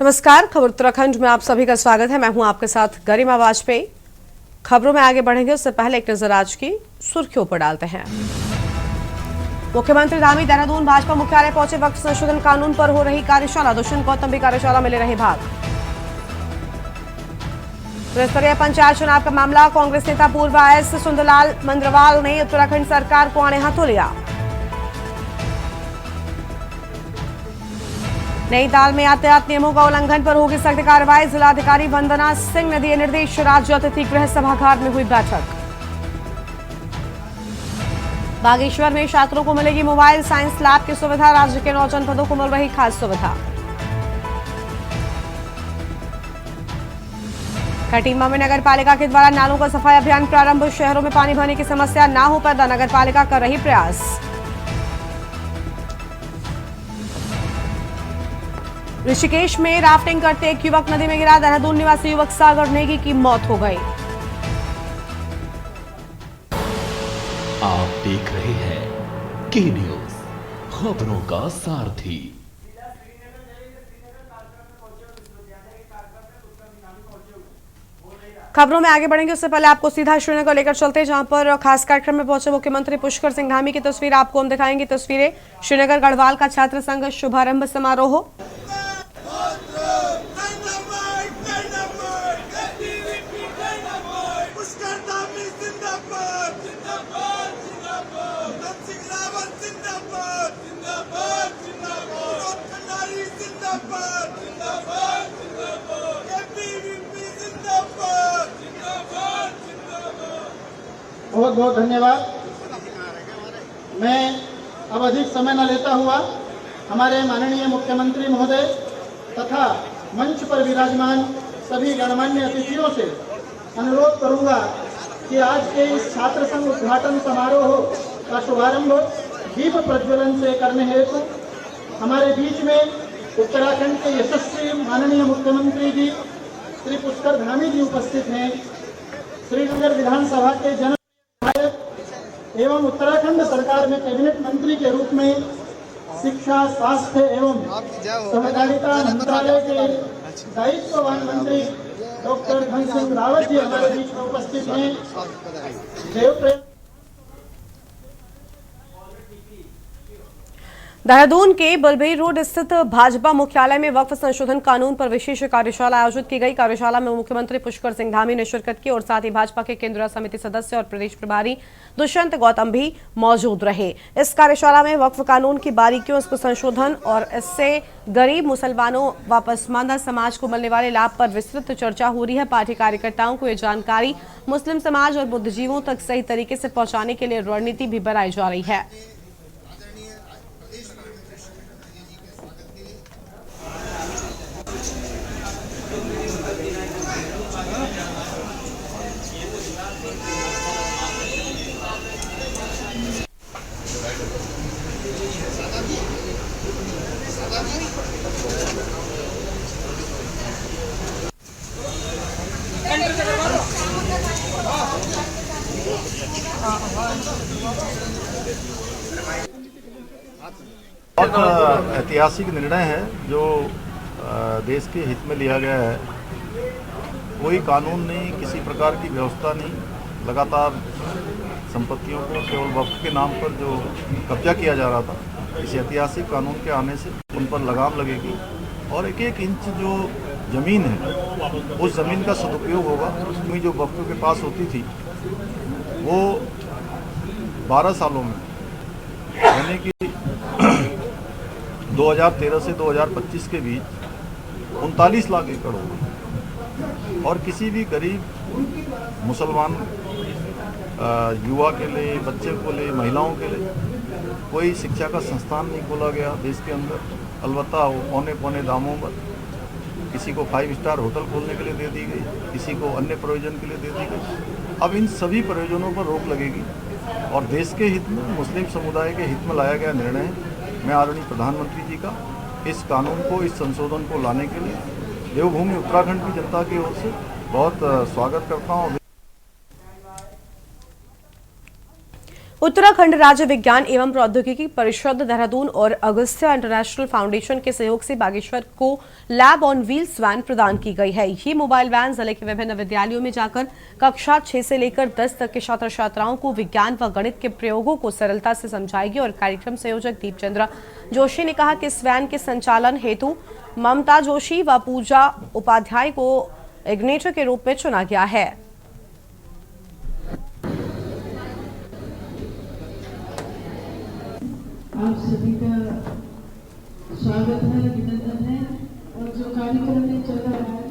नमस्कार, खबर उत्तराखंड में आप सभी का स्वागत है। मैं हूं आपके साथ गरिमा वाजपेयी। खबरों में आगे बढ़ेंगे उससे पहले एक नजर आज की सुर्खियों पर डालते हैं। मुख्यमंत्री धामी देहरादून भाजपा मुख्यालय पहुंचे। वक्त संशोधन कानून पर हो रही कार्यशाला। दुष्यंत गौतम भी कार्यशाला में ले रहे भाग। त्रिस्तरीय पंचायत चुनाव का मामला। कांग्रेस नेता पूर्व आईएएस सुंदरलाल मंद्रवाल ने उत्तराखंड सरकार को आड़े हाथों लिया। नैनीताल में यातायात नियमों का उल्लंघन पर होगी सख्त कार्रवाई। जिलाधिकारी वंदना सिंह ने दिए निर्देश। राज्य अतिथि गृह सभागार में हुई बैठक। बागेश्वर में छात्रों को मिलेगी मोबाइल साइंस लैब की सुविधा। राज्य के 9 जनपदों को मिल रही खास सुविधा। खटीमा में नगर पालिका के द्वारा नालों का सफाई अभियान प्रारंभ। शहरों में पानी भरने की समस्या न हो पैदा, नगर पालिका कर रही प्रयास। ऋषिकेश में राफ्टिंग करते एक युवक नदी में गिरा। देहरादून निवासी युवक सागर नेगी की मौत हो गई। आप देख रहे हैं के न्यूज, खबरों का सारथी। खबरों में आगे बढ़ेंगे उससे पहले आपको सीधा श्रीनगर लेकर चलते हैं, जहां पर खास कार्यक्रम में पहुंचे मुख्यमंत्री पुष्कर सिंह धामी की तस्वीर आपको हम दिखाएंगे। तस्वीरें श्रीनगर गढ़वाल का छात्र संघ शुभारंभ समारोह। बहुत बहुत धन्यवाद। मैं अब अधिक समय न लेता हुआ हमारे माननीय मुख्यमंत्री महोदय तथा मंच पर विराजमान सभी गणमान्य अतिथियों से अनुरोध करूंगा कि आज के इस छात्र संघ उद्घाटन समारोह का शुभारंभ दीप प्रज्वलन से करने हेतु हमारे बीच में उत्तराखंड के यशस्वी माननीय मुख्यमंत्री जी श्री पुष्कर धामी जी उपस्थित हैं। श्रीनगर विधानसभा के जन एवं उत्तराखंड सरकार में कैबिनेट मंत्री के रूप में शिक्षा, स्वास्थ्य एवं सहकारिता मंत्रालय के दायित्ववान मंत्री डॉक्टर धन सिंह रावत जी हमारे बीच में उपस्थित हैं। देहरादून के बलबीर रोड स्थित भाजपा मुख्यालय में वक्फ संशोधन कानून पर विशेष कार्यशाला आयोजित की गई। कार्यशाला में मुख्यमंत्री पुष्कर सिंह धामी ने शिरकत की और साथ ही भाजपा के केंद्रीय समिति सदस्य और प्रदेश प्रभारी दुष्यंत गौतम भी मौजूद रहे। इस कार्यशाला में वक्फ कानून की बारीकियों, इसको संशोधन और इससे गरीब मुसलमानों व पसमानदा समाज को मिलने वाले लाभ पर विस्तृत चर्चा हो रही है। पार्टी कार्यकर्ताओं को ये जानकारी मुस्लिम समाज और बुद्धिजीवियों तक सही तरीके से पहुंचाने के लिए रणनीति भी बनाई जा रही है। बहुत ऐतिहासिक निर्णय है जो देश के हित में लिया गया है। कोई कानून नहीं, किसी प्रकार की व्यवस्था नहीं। लगातार संपत्तियों को केवल वक्फ के नाम पर जो कब्जा किया जा रहा था, इस ऐतिहासिक कानून के आने से उन पर लगाम लगेगी और एक एक इंच जो ज़मीन है उस ज़मीन का सदुपयोग होगा। क्योंकि जो वक्फ के पास होती थी वो 12 सालों में, यानी कि 2013 से 2025 के बीच 39 लाख एकड़ होगा और किसी भी गरीब मुसलमान युवा के लिए, बच्चे को लिए, महिलाओं के लिए कोई शिक्षा का संस्थान नहीं खोला गया देश के अंदर। अलबत्ता पौने पौने दामों पर किसी को 5 स्टार होटल खोलने के लिए दे दी गई, किसी को अन्य प्रयोजन के लिए दे दी गई। अब इन सभी प्रयोजनों पर रोक लगेगी और देश के हित में, मुस्लिम समुदाय के हित में लाया गया निर्णय है। मैं आदरणीय प्रधानमंत्री जी का इस कानून को, इस संशोधन को लाने के लिए देवभूमि उत्तराखंड की जनता की ओर से बहुत स्वागत करता हूँ। उत्तराखंड राज्य विज्ञान एवं प्रौद्योगिकी परिषद देहरादून और अगस्त्या इंटरनेशनल फाउंडेशन के सहयोग से बागेश्वर को लैब ऑन व्हील्स वैन प्रदान की गई है। ये मोबाइल वैन जिले के विभिन्न विद्यालयों में जाकर कक्षा 6 से लेकर 10 तक के छात्र छात्राओं को विज्ञान व गणित के प्रयोगों को सरलता से समझाएगी। और कार्यक्रम संयोजक दीपचंद्र जोशी ने कहा कि इस वैन के संचालन हेतु ममता जोशी व पूजा उपाध्याय को इग्नेटर के रूप में चुना गया है। आप सभी का स्वागत है, अभिनंदन है। और जो कार्यक्रम में चल रहा है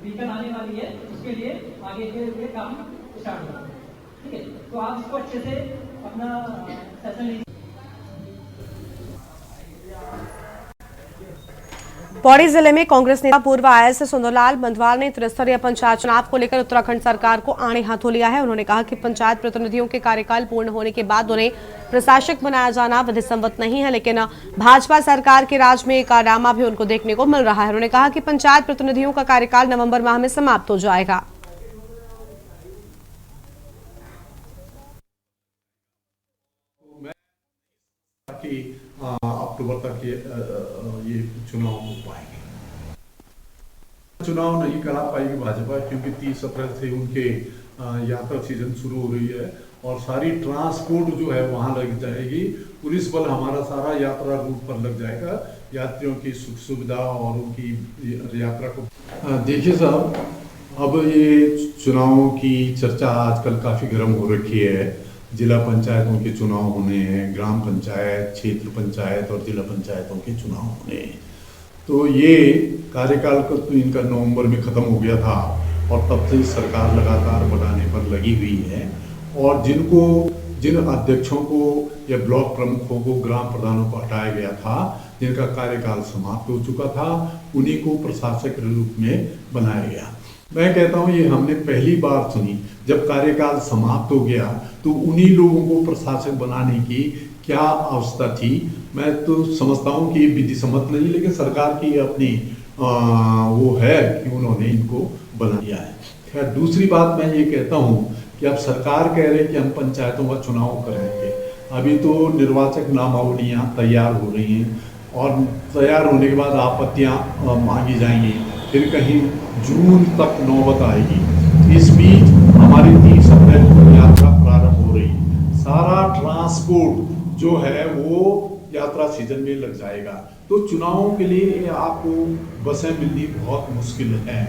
वीकेंड आने वाली है, उसके लिए आगे के लिए काम स्टार्ट होगा। ठीक है, तो आप इसको अच्छे से अपना सेशन पौड़ी जिले में कांग्रेस नेता पूर्व आईएएस सुंदरलाल बंधवाल ने त्रिस्तरीय पंचायत चुनाव को लेकर उत्तराखंड सरकार को आड़े हाथों लिया है। उन्होंने कहा कि पंचायत प्रतिनिधियों के कार्यकाल पूर्ण होने के बाद उन्हें प्रशासक बनाया जाना विधिसम्मत नहीं है, लेकिन भाजपा सरकार के राज में एक ड्रामा भी उनको देखने को मिल रहा है। उन्होंने कहा कि पंचायत प्रतिनिधियों का कार्यकाल नवंबर माह में समाप्त हो जाएगा। अक्टूबर तक ये चुनाव हो पाएंगे। चुनाव नहीं करा पाएगी भाजपा, क्योंकि 30 अप्रैल से उनके यात्रा सीजन शुरू हो रही है और सारी ट्रांसपोर्ट जो है वहां लग जाएगी। पुलिस बल हमारा सारा यात्रा रूट पर लग जाएगा, यात्रियों की सुख सुविधा और उनकी यात्रा को। देखिए साहब, अब ये चुनावों की चर्चा आजकल काफी गर्म हो रखी है। जिला पंचायतों के चुनाव होने हैं, ग्राम पंचायत, क्षेत्र पंचायत और जिला पंचायतों के चुनाव होने हैं। तो ये कार्यकाल तो इनका नवंबर में खत्म हो गया था और तब से सरकार लगातार बढ़ाने पर लगी हुई है। और जिन अध्यक्षों को या ब्लॉक प्रमुखों को, ग्राम प्रधानों को हटाया गया था, जिनका कार्यकाल समाप्त हो चुका था, उन्हीं को प्रशासक के रूप में बनाया गया। मैं कहता हूँ ये हमने पहली बार सुनी। जब कार्यकाल समाप्त हो गया तो उन्हीं लोगों को प्रशासक बनाने की क्या अवस्था थी। मैं तो समझता हूँ कि विधि सम्मत नहीं, लेकिन सरकार की अपनी वो है कि उन्होंने इनको बना दिया है। खैर, दूसरी बात मैं ये कहता हूँ कि अब सरकार कह रहे कि हम पंचायतों का चुनाव करेंगे। अभी तो निर्वाचक नामावलियाँ तैयार हो रही हैं और तैयार होने के बाद आपत्तियाँ मांगी जाएंगी, फिर कहीं जून तक नौबत आएगी। इस बीच हमारी 30 अप्रैल को यात्रा प्रारंभ हो रही है। सारा ट्रांसपोर्ट जो है वो यात्रा सीजन में लग जाएगा। तो चुनावों के लिए आपको बसें मिलनी बहुत मुश्किल है।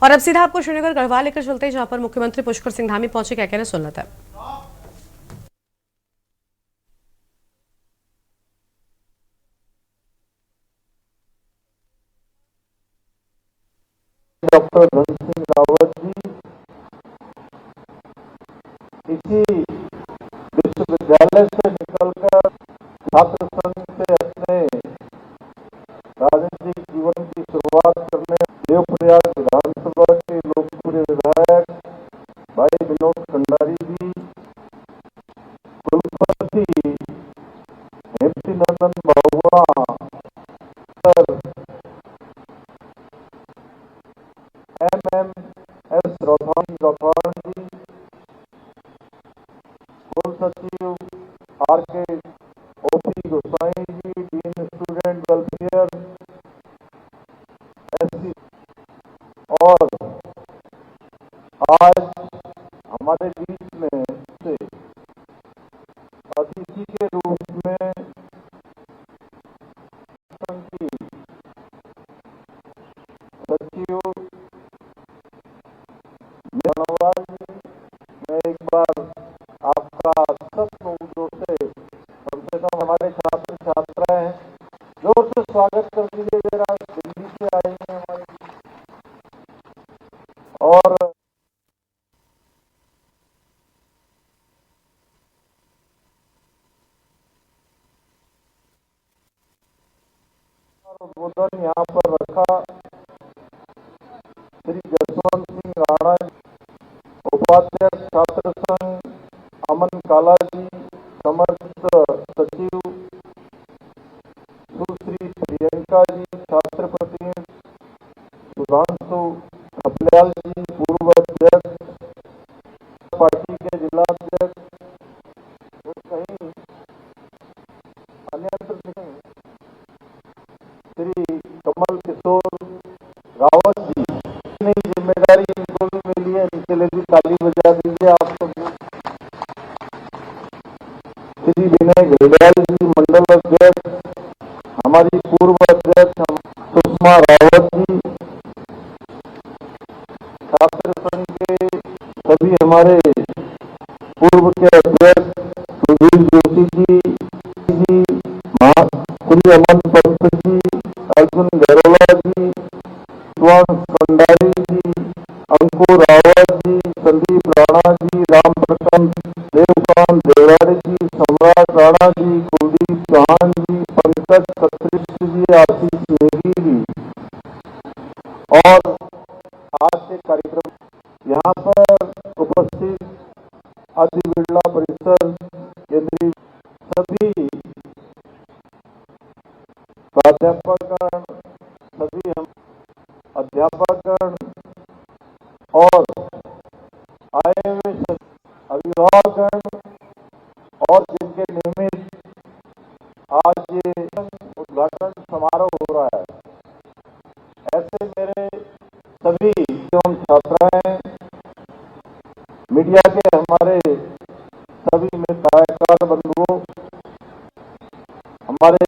और अब सीधा आपको श्रीनगर गढ़वाल लेकर चलते हैं, जहां पर मुख्यमंत्री पुष्कर सिंह धामी पहुंचे। क्या कहना सुन लेते हैं। डॉक्टर धन सिंह रावत जी इसी विश्वविद्यालय से निकलकर छात्र संघ से अपने राजनीतिक जीवन की शुरुआत करने देवप्रयाग विधानसभा के लोकप्रिय विधायक भाई विनोद खंडारी जी, कुलपति हेमती नंदन बहुआ सर, MM.S. राठौड़ जी, कुल सचिव RK OP गोसाई जी, डीन स्टूडेंट वेलफेयर SC, और आज हमारे बीच में से अतिथि के रूप में सचिव मैं एक बार आपका सब लोगों से कम हमारे छात्र छात्राएं जोर से स्वागत कर दीजिए जरा। दिल्ली से आएंगे हमारे और उद्बोधन यहाँ पर रखा श्री जसवंत सिंह राणा, उपाध्यक्ष छात्र संघ अमन काला जी, समस्त सचिव सुधांशु खपलियाल जी, पूर्व अध्यक्ष पार्टी के जिला अध्यक्ष, कहीं अन्यत्र नहीं, श्री कमल किशोर रावत जी, नई जिम्मेदारी इनको भी मिली है, इनके लिए भी ताली बजा दीजिए आप सब। श्री विनय घड़ियाल जी, मंडल अध्यक्ष, हमारी पूर्व अध्यक्ष सुषमा रावत जी, छात्र संघ के सभी हमारे पूर्व के अध्यक्ष सुधीर जोशी जी, श्री अमन पंत जी, अर्जुन गहलोला जी, स्वर्ण भंडारी जी, अंकुर रावत जी, संदीप राणा जी, राम प्रकाश देवकांत देवराड़ी जी, सम्राट राणा जी, कुलदीप चौहान जी, पंकज खत्री जी, आशीष नेगी जी। और आज के कार्यक्रम यहाँ पर उपस्थित आदि बिरला परिसर केंद्रीय सभी प्राध्यापकगण, सभी हम अध्यापकगण और आए हुए अभिभावकगण और जिनके निमित्त आज ये उद्घाटन समारोह हो रहा है, ऐसे मेरे सभी एवं छात्राएं, मीडिया के हमारे सभी मित्रकार बंधुओं, हमारे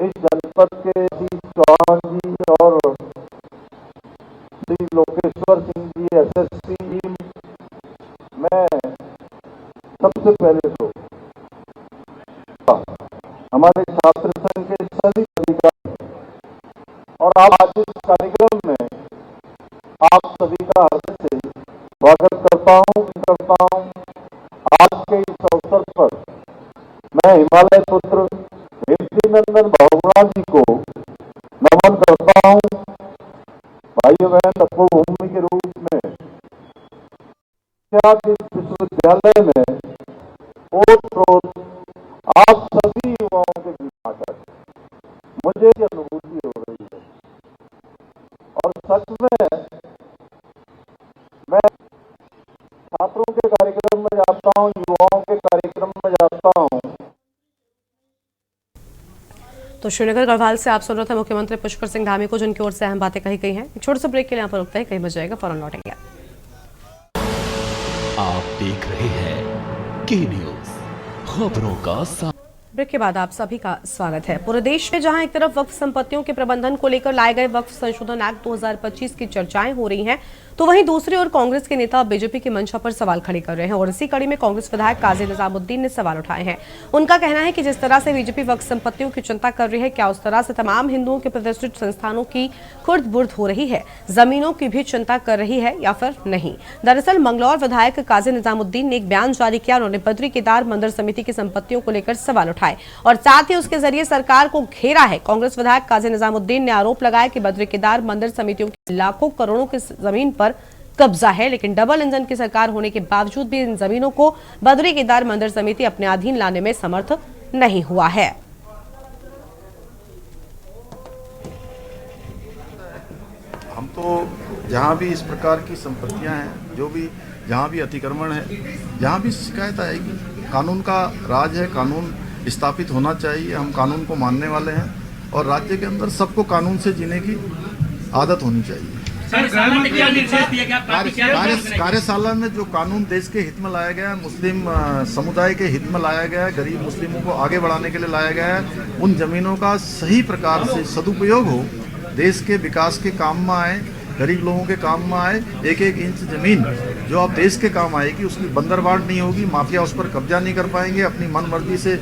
इस जनपद के श्री चौहान जी और श्री लोकेश्वर सिंह जी एसएसपी टीम, मैं सबसे पहले तो हमारे छात्र संघ के सभी अधिकारी और आज इस कार्यक्रम में आप सभी का हृदय से स्वागत करता हूं। आज के इस अवसर पर मैं हिमालय पुत्र कीर्तिनंदन बहुगुणा जी को नमन करता हूं। भाइयों बहन, तपोभूमि के रूप में इस विश्वविद्यालय में ओत प्रोत आप सभी युवाओं के बीच आकर मुझे ये अनुभूति हो रही है और सच में मैं छात्रों के कार्यक्रम में जाता हूं, युवाओं के कार्यक्रम में जाता हूं। तो श्रीनगर गढ़वाल से आप सुन रहे थे मुख्यमंत्री पुष्कर सिंह धामी को, जिनकी ओर से अहम बातें कही गई हैं। एक छोटे से ब्रेक के लिए यहाँ पर रुकते हैं, कहीं बच जाएगा, फौरन लौटेंगे। आप देख रहे हैं के न्यूज, खबरों का साथ। ब्रेक के बाद आप सभी का स्वागत है। पूरे देश में जहां एक तरफ वक्फ संपत्तियों के प्रबंधन को लेकर लाए गए वक्फ संशोधन एक्ट 2025 की चर्चाएं हो रही हैं, तो वहीं दूसरी ओर कांग्रेस के नेता बीजेपी की मंशा पर सवाल खड़े कर रहे हैं और इसी कड़ी में कांग्रेस विधायक काजी निजामुद्दीन ने सवाल उठाए हैं। उनका कहना है कि जिस तरह से बीजेपी वक्फ संपत्तियों की चिंता कर रही है, क्या उस तरह से तमाम हिंदुओं के प्रतिष्ठित संस्थानों की खुर्द बुर्द हो रही है, जमीनों की भी चिंता कर रही है या फिर नहीं। दरअसल मंगलौर विधायक काजी निजामुद्दीन ने एक बयान जारी किया। उन्होंने बद्री केदार मंदिर समिति की संपत्तियों को लेकर सवाल उठाए और साथ ही उसके जरिए सरकार को घेरा है। कांग्रेस विधायक काजी निजामुद्दीन ने आरोप लगाया कि बद्री केदार मंदिर समितियों की लाखों करोड़ों की जमीन पर कब्जा है, लेकिन डबल इंजन की सरकार होने के बावजूद भी इन जमीनों को बद्री केदार मंदिर समिति अपने अधीन लाने में समर्थ नहीं हुआ है। हम तो जहाँ भी इस प्रकार की संपत्तियां हैं, जो भी जहाँ भी अतिक्रमण है, जहाँ भी शिकायत आएगी, कानून का राज है, कानून स्थापित होना चाहिए। हम कानून को मानने वाले हैं और राज्य के अंदर सबको कानून से जीने की आदत होनी चाहिए। कार्यशाला में जो कानून देश के हित में लाया गया है, मुस्लिम समुदाय के हित में लाया गया है, गरीब मुस्लिमों को आगे बढ़ाने के लिए लाया गया है, उन जमीनों का सही प्रकार से सदुपयोग हो, देश के विकास के काम में आए, गरीब लोगों के काम में आए। एक एक इंच जमीन जो अब देश के काम आएगी, उसकी बंदरबांट नहीं होगी, माफिया उस पर कब्जा नहीं कर पाएंगे, अपनी मन मर्जी से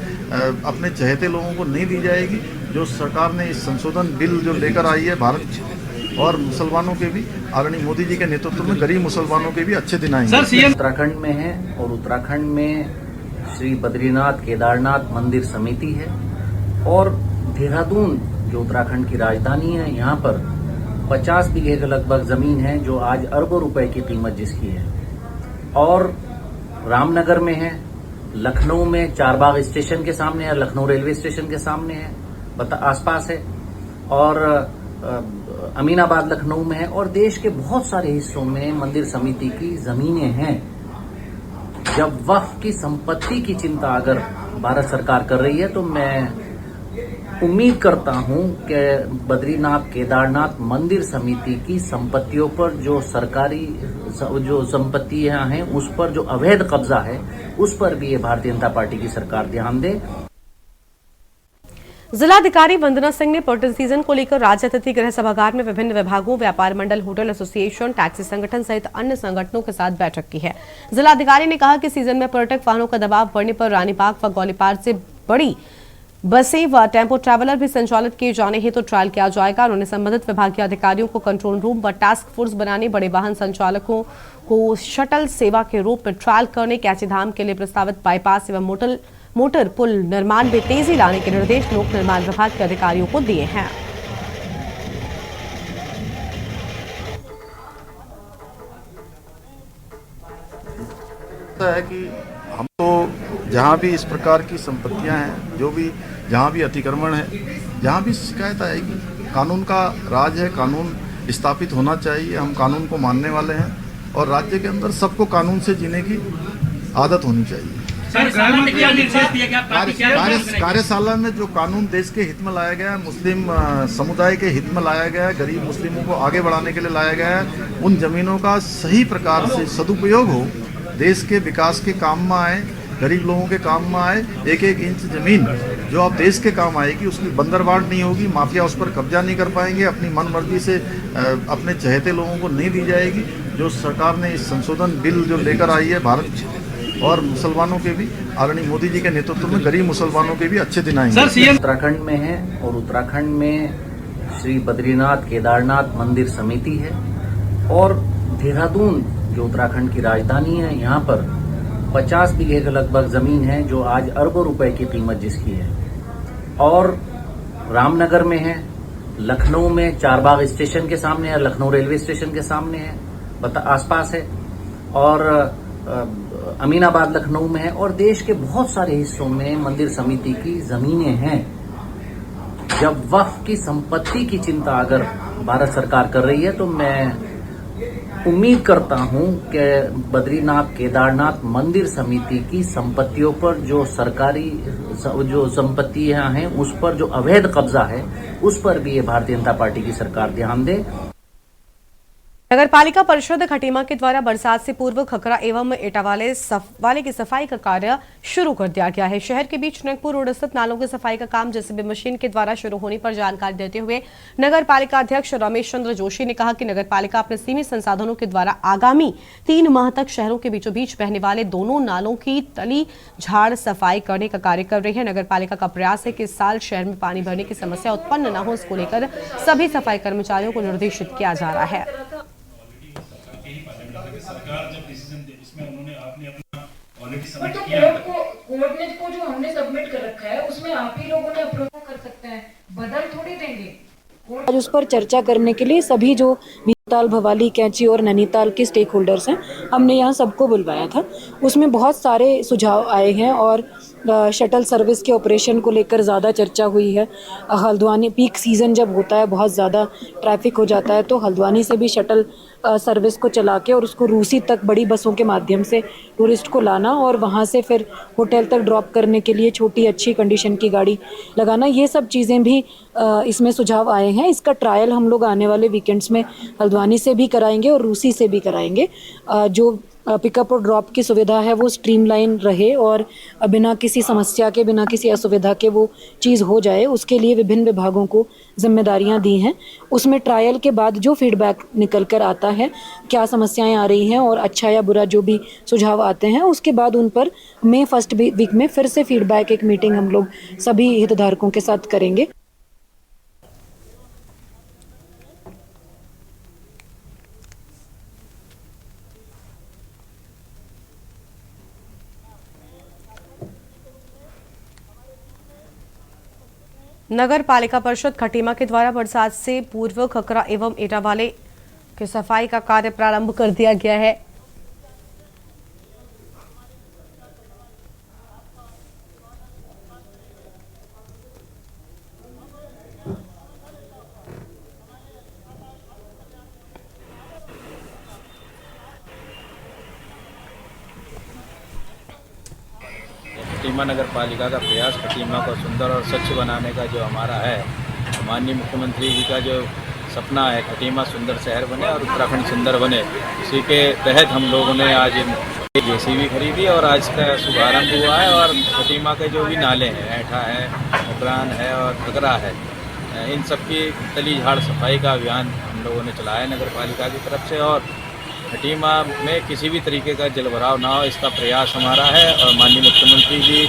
अपने चहेते लोगों को नहीं दी जाएगी। जो सरकार ने इस संशोधन बिल जो लेकर आई है, भारत और मुसलमानों के भी, आदरणीय मोदी जी के नेतृत्व में गरीब मुसलमानों के भी अच्छे दिन आएंगे। उत्तराखंड में है और उत्तराखंड में श्री बद्रीनाथ केदारनाथ मंदिर समिति है और देहरादून जो उत्तराखंड की राजधानी है, यहाँ पर 50 बीघे के लगभग जमीन है जो आज अरबों रुपए की कीमत जिसकी है। और रामनगर में है, लखनऊ में चारबाग स्टेशन के सामने है, लखनऊ रेलवे स्टेशन के सामने है, आसपास है, और अमीनाबाद लखनऊ में है और देश के बहुत सारे हिस्सों में मंदिर समिति की जमीनें हैं। जब वक्फ की संपत्ति की चिंता अगर भारत सरकार कर रही है तो मैं उम्मीद करता हूं कि बद्रीनाथ केदारनाथ मंदिर समिति की संपत्तियों पर जो सरकारी जो संपत्तियां हैं उस पर जो अवैध कब्जा है उस पर भी ये भारतीय जनता पार्टी की सरकार ध्यान दे। जिलाधिकारी वंदना सिंह ने पर्यटन सीजन को लेकर राज्य अतिथि गृह सभागार में विभिन्न विभागों, व्यापार मंडल, होटल एसोसिएशन, टैक्सी संगठन सहित अन्य संगठनों के साथ बैठक की है। जिलाधिकारी ने कहा कि सीजन में पर्यटक वाहनों का दबाव बढ़ने पर रानीबाग व ग्वालिपार से बड़ी बसें व टेम्पो ट्रैवलर भी संचालित किए जाने हेतु ट्रायल किया जाएगा। उन्होंने संबंधित विभागीय अधिकारियों को कंट्रोल रूम व टास्क फोर्स बनाने, बड़े वाहन संचालकों को शटल सेवा के रूप में ट्रायल करने, कैचीधाम के लिए प्रस्तावित बाईपास एवं मोटर पुल निर्माण में तेजी लाने के निर्देश लोक निर्माण विभाग के अधिकारियों को दिए हैं। है कि हम तो जहाँ भी इस प्रकार की संपत्तियां हैं, जो भी जहाँ भी अतिक्रमण है, जहाँ भी शिकायत आएगी, कानून का राज है, कानून स्थापित होना चाहिए। हम कानून को मानने वाले हैं और राज्य के अंदर सबको कानून से जीने की आदत होनी चाहिए। कार्यशाला में जो कानून देश के हित में लाया गया है, मुस्लिम समुदाय के हित में लाया गया है, गरीब मुस्लिमों को आगे बढ़ाने के लिए लाया गया है, उन जमीनों का सही प्रकार से सदुपयोग हो, देश के विकास के काम में आए, गरीब लोगों के काम में आए। एक एक इंच जमीन जो अब देश के काम आएगी उसकी बंदरबांट नहीं होगी, माफिया उस पर कब्जा नहीं कर पाएंगे, अपनी मन मर्जी से अपने चहेते लोगों को नहीं दी जाएगी। जो सरकार ने इस संशोधन बिल जो लेकर आई है, भारत और मुसलमानों के भी, आदरणीय मोदी जी के नेतृत्व में गरीब मुसलमानों के भी अच्छे दिन आएंगे। उत्तराखंड में है और उत्तराखंड में श्री बद्रीनाथ केदारनाथ मंदिर समिति है और देहरादून जो उत्तराखंड की राजधानी है, यहाँ पर 50 बीघे के लगभग जमीन है जो आज अरबों रुपए की कीमत जिसकी है। और रामनगर में है, लखनऊ में चारबाग स्टेशन के सामने है, लखनऊ रेलवे स्टेशन के सामने है, आसपास है, और अमीनाबाद लखनऊ में है और देश के बहुत सारे हिस्सों में मंदिर समिति की जमीनें हैं। जब वक्फ की संपत्ति की चिंता अगर भारत सरकार कर रही है तो मैं उम्मीद करता हूं कि बद्रीनाथ केदारनाथ मंदिर समिति की संपत्तियों पर जो सरकारी जो संपत्तियां हैं उस पर जो अवैध कब्जा है उस पर भी ये भारतीय जनता पार्टी की सरकार ध्यान दे। नगर पालिका परिषद खटीमा के द्वारा बरसात से पूर्व खकरा एवं एटावाले की सफाई का कार्य शुरू कर दिया गया है। शहर के बीच नगपुर रोड स्थित नालों की सफाई का काम जेसीबी मशीन के द्वारा शुरू होने पर जानकारी देते हुए नगर पालिका अध्यक्ष रमेश चंद्र जोशी ने कहा कि नगर पालिका अपने सीमित संसाधनों के द्वारा आगामी 3 माह तक शहरों के बीचों बीच बहने वाले दोनों नालों की तली झाड़ सफाई करने का कार्य कर रही है। नगर पालिका का प्रयास है कि इस साल शहर में पानी भरने की समस्या उत्पन्न न हो, इसको लेकर सभी सफाई कर्मचारियों को निर्देशित किया जा रहा है। सरकार जब डिसीजन दे उसमें उन्होंने आपने अपना ऑलरेडी सबमिट किया है, कोऑर्डिनेट को जो हमने सबमिट कर रखा है उसमें आप ही लोगों ने अप्रूव कर सकते हैं, बदल थोड़ी देंगे। आज उस पर चर्चा करने के लिए सभी जो भीमताल, भवाली, कैंची और नैनीताल के स्टेक होल्डर्स हैं, हमने यहाँ सबको बुलवाया था। उसमें बहुत सारे सुझाव आए हैं और शटल सर्विस के ऑपरेशन को लेकर ज़्यादा चर्चा हुई है। हल्द्वानी पीक सीज़न जब होता है, बहुत ज़्यादा ट्रैफिक हो जाता है, तो हल्द्वानी से भी शटल सर्विस को चला के और उसको रूसी तक बड़ी बसों के माध्यम से टूरिस्ट को लाना और वहाँ से फिर होटल तक ड्रॉप करने के लिए छोटी अच्छी कंडीशन की गाड़ी लगाना, ये सब चीज़ें भी इसमें सुझाव आए हैं। इसका ट्रायल हम लोग आने वाले वीकेंड्स में हल्द्वानी से भी कराएंगे और रूसी से भी कराएंगे। जो पिकअप और ड्रॉप की सुविधा है वो स्ट्रीमलाइन रहे और बिना किसी समस्या के, बिना किसी असुविधा के वो चीज़ हो जाए, उसके लिए विभिन्न विभागों को जिम्मेदारियां दी हैं। उसमें ट्रायल के बाद जो फीडबैक निकल कर आता है, क्या समस्याएं आ रही हैं और अच्छा या बुरा जो भी सुझाव आते हैं, उसके बाद उन पर मई फर्स्ट वीक में फिर से फीडबैक एक मीटिंग हम लोग सभी हितधारकों के साथ करेंगे। नगर पालिका परिषद खटीमा के द्वारा बरसात से पूर्व खकरा एवं एटावाले की सफाई का कार्य प्रारंभ कर दिया गया है। खटीमा नगर पालिका का प्रयास खटीमा को सुंदर और स्वच्छ बनाने का जो हमारा है, माननीय मुख्यमंत्री जी का जो सपना है खटीमा सुंदर शहर बने और उत्तराखंड सुंदर बने, इसी के तहत हम लोगों ने आज JCB खरीदी और आज का शुभारंभ हुआ है। और खटीमा के जो भी नाले हैं, ऐठा है, उकरान है और घगरा है, इन सब की तली झाड़ सफाई का अभियान हम लोगों ने चलाया नगर पालिका की तरफ से। और खटीमा में किसी भी तरीके का जलभराव ना हो, इसका प्रयास हमारा है। और माननीय मुख्यमंत्री जी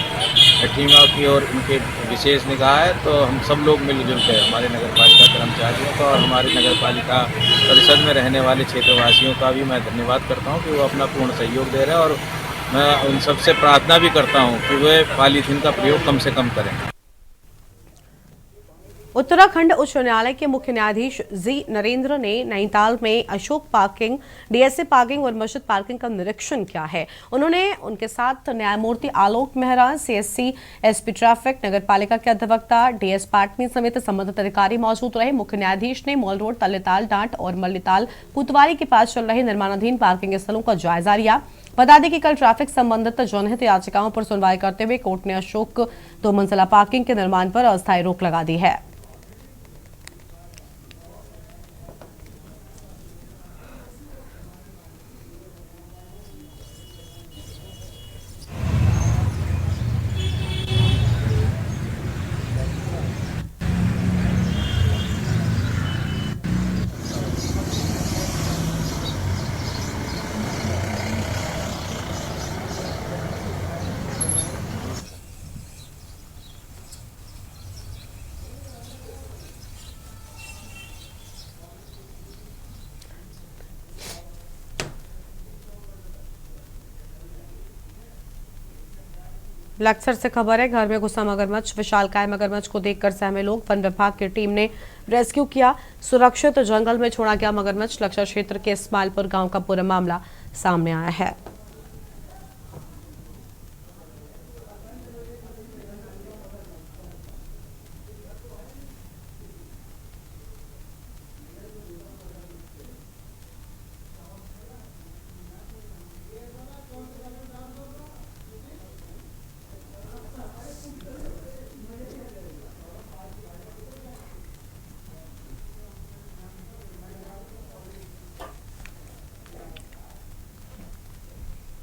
खटीमा की ओर उनके विशेष निगाह है, तो हम सब लोग मिलजुल कर हमारे नगर पालिका कर्मचारियों का और हमारे नगर पालिका परिषद में रहने वाले क्षेत्रवासियों का भी मैं धन्यवाद करता हूं कि वो अपना पूर्ण सहयोग दे रहे हैं। और मैं उन सबसे प्रार्थना भी करता हूं कि वे पॉलीथीन का प्रयोग कम से कम करें। उत्तराखंड उच्च न्यायालय के मुख्य न्यायाधीश जी नरेंद्र ने नैनीताल में अशोक पार्किंग, DSA पार्किंग और मस्जिद पार्किंग का निरीक्षण किया है। उन्होंने उनके साथ न्यायमूर्ति आलोक मेहरा, CSC, SP ट्रैफिक, नगर पालिका के अधिवक्ता, DS पाटनी समेत संबंधित अधिकारी मौजूद रहे। मुख्य न्यायाधीश ने मॉल रोड, तलेताल, डांट और मल्लीताल कोतवाली के पास चल रहे निर्माणाधीन पार्किंग स्थलों का जायजा लिया। बता दें कि कल ट्रैफिक संबंधित जनहित याचिकाओं पर सुनवाई करते हुए कोर्ट ने अशोक 2 मंजिला पार्किंग के निर्माण पर अस्थायी रोक लगा दी है। बलक्सर से खबर है, घर में घुसा मगरमच्छ। विशालकाय मगरमच्छ को देखकर सहमे लोग। वन विभाग की टीम ने रेस्क्यू किया। सुरक्षित जंगल में छोड़ा गया मगरमच्छ। लक्सर क्षेत्र के इस्माइलपुर गांव का पूरा मामला सामने आया है।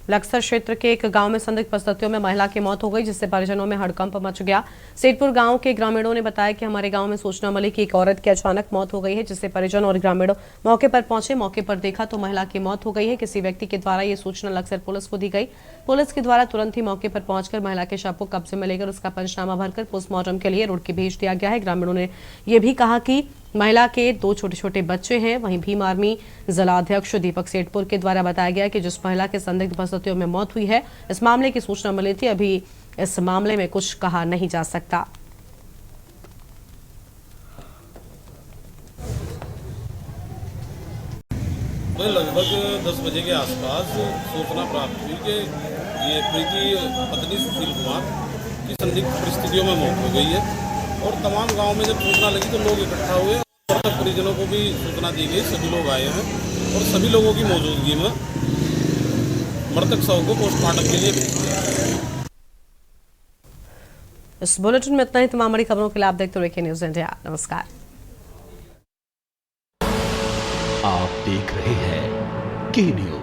लक्सर क्षेत्र के एक गांव में संदिग्ध परिस्थितियों में महिला की मौत हो गई, जिससे परिजनों में हड़कंप मच गया। सेठपुर गांव के ग्रामीणों ने बताया कि हमारे गांव में सूचना मिली कि एक औरत की अचानक मौत हो गई है, जिससे परिजन और ग्रामीण मौके पर पहुंचे। मौके पर देखा तो महिला की मौत हो गई है। किसी व्यक्ति के द्वारा ये सूचना लक्सर पुलिस को दी गई। पुलिस के द्वारा तुरंत ही मौके पर पहुंचकर महिला के शव को कब्जे में लेकर उसका पंचनामा भरकर पोस्टमार्टम के लिए रुड़की भेज दिया गया है। ग्रामीणों ने यह भी कहा कि महिला के 2 छोटे छोटे बच्चे हैं। वहीं भीम आर्मी जिलाध्यक्ष दीपक सेठपुर के द्वारा बताया गया कि जिस महिला के संदिग्ध परिस्थितियों में मौत हुई है, इस मामले की सूचना मिली थी। अभी इस मामले में कुछ कहा नहीं जा सकता। लगभग 10 बजे के आसपास सूचना प्राप्त हुई कि ये प्रीति पत्नी सुशील कुमार की संदिग्ध परिस्थितियों में मौत हो गई है। और तमाम गांव में जब सूचना लगी तो लोग इकट्ठा हुए और तब परिजनों को भी सूचना दी गई। सभी लोग आए हैं और सभी लोगों की मौजूदगी में मृतक शव को पोस्टमार्टम के लिए भेज दिया। इस बुलेटिन में इतना ही। तमाम बड़ी खबरों के लिए आप देखते रहिए न्यूज़ इंडिया। नमस्कार। आप देख रहे हैं के न्यूज़।